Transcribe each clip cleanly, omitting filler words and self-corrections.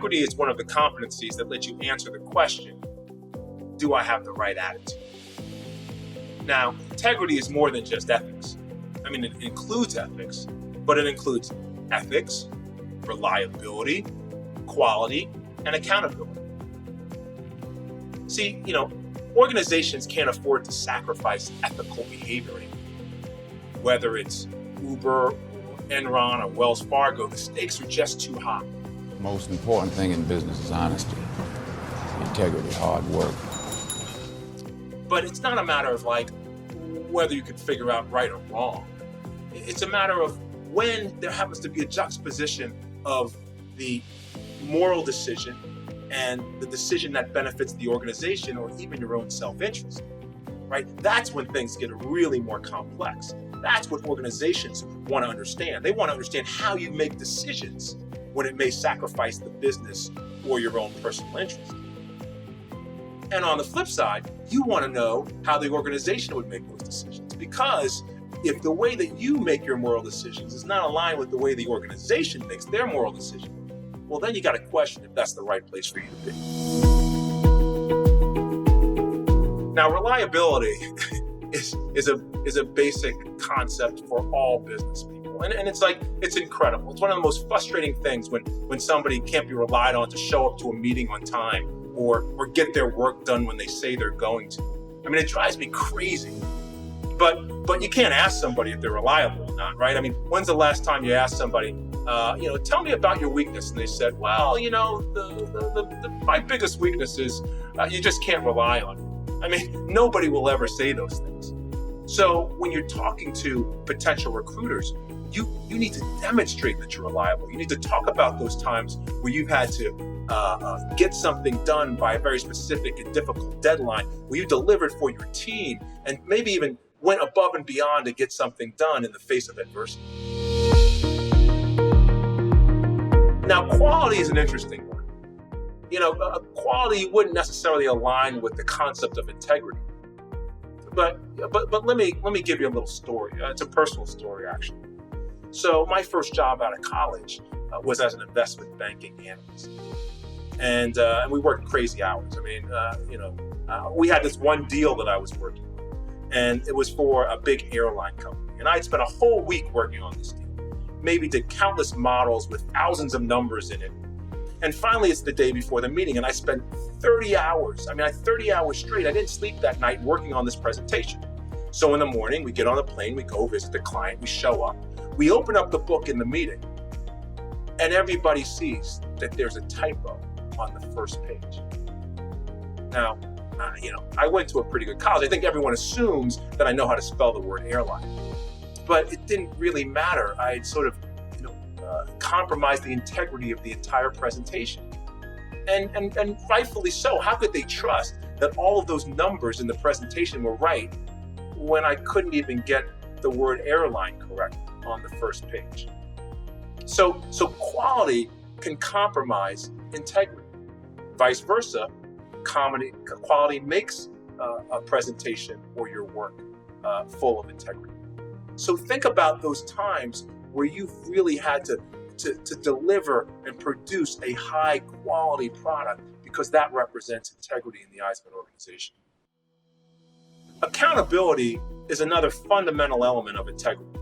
integrity is one of the competencies that let you answer the question, do I have the right attitude? Now, integrity is more than just ethics. I mean, it includes ethics, but it includes ethics, reliability, quality, and accountability. See, organizations can't afford to sacrifice ethical behavior anymore. Whether it's Uber or Enron or Wells Fargo, the stakes are just too high. Most important thing in business is honesty, integrity, hard work. But it's not a matter of whether you can figure out right or wrong. It's a matter of when there happens to be a juxtaposition of the moral decision and the decision that benefits the organization or even your own self-interest, right? That's when things get really more complex. That's what organizations want to understand. They want to understand how you make decisions when it may sacrifice the business or your own personal interest. And on the flip side, you want to know how the organization would make those decisions. Because if the way that you make your moral decisions is not aligned with the way the organization makes their moral decision, well, then you got to question if that's the right place for you to be. Now, reliability is a basic concept for all business people. And it's incredible. It's one of the most frustrating things when somebody can't be relied on to show up to a meeting on time or get their work done when they say they're going to. I mean, it drives me crazy. But you can't ask somebody if they're reliable or not, right? I mean, when's the last time you asked somebody, tell me about your weakness? And they said, well, my biggest weakness is you just can't rely on me. I mean, nobody will ever say those things. So when you're talking to potential recruiters, you need to demonstrate that you're reliable. You need to talk about those times where you've had to get something done by a very specific and difficult deadline, where you delivered for your team and maybe even went above and beyond to get something done in the face of adversity. Now, quality is an interesting one. Quality wouldn't necessarily align with the concept of integrity. But let me give you a little story. It's a personal story, actually. So my first job out of college was as an investment banking analyst, and we worked crazy hours. I mean, we had this one deal that I was working on, and it was for a big airline company, and I'd spent a whole week working on this deal. Maybe did countless models with thousands of numbers in it. And finally, it's the day before the meeting, and I spent 30 hours. I mean, 30 hours straight. I didn't sleep that night working on this presentation. So in the morning, we get on the plane, we go visit the client, we show up. We open up the book in the meeting, and everybody sees that there's a typo on the first page. Now, I went to a pretty good college. I think everyone assumes that I know how to spell the word airline. But it didn't really matter. I had sort of compromised the integrity of the entire presentation. And rightfully so. How could they trust that all of those numbers in the presentation were right when I couldn't even get the word airline correct on the first page? So quality can compromise integrity. Vice versa, quality makes a presentation or your work full of integrity. So think about those times where you've really had to deliver and produce a high quality product, because that represents integrity in the eyes of an organization. Accountability is another fundamental element of integrity,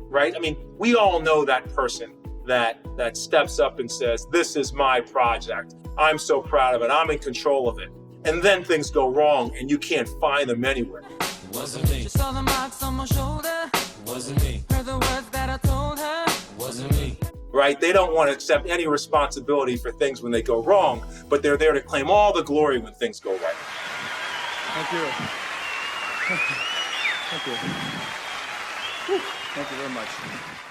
right? I mean, we all know that person that steps up and says, this is my project. I'm so proud of it. I'm in control of it. And then things go wrong and you can't find them anywhere. It wasn't me. She saw the marks on my shoulder. It wasn't me. Heard the words that I told her. It wasn't me. Right? They don't want to accept any responsibility for things when they go wrong, but they're there to claim all the glory when things go right. Thank you. Thank you. Whew. Thank you very much.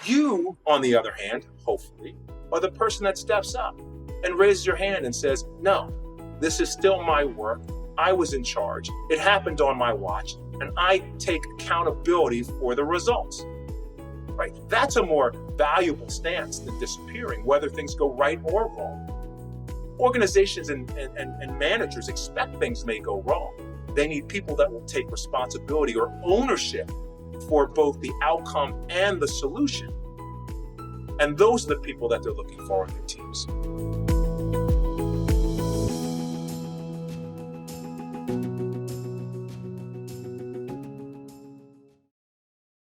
You, on the other hand, hopefully, are the person that steps up and raises your hand and says, no, this is still my work. I was in charge. It happened on my watch, and I take accountability for the results. Right? That's a more valuable stance than disappearing, whether things go right or wrong. Organizations and managers expect things may go wrong. They need people that will take responsibility or ownership for both the outcome and the solution. And those are the people that they're looking for in their teams.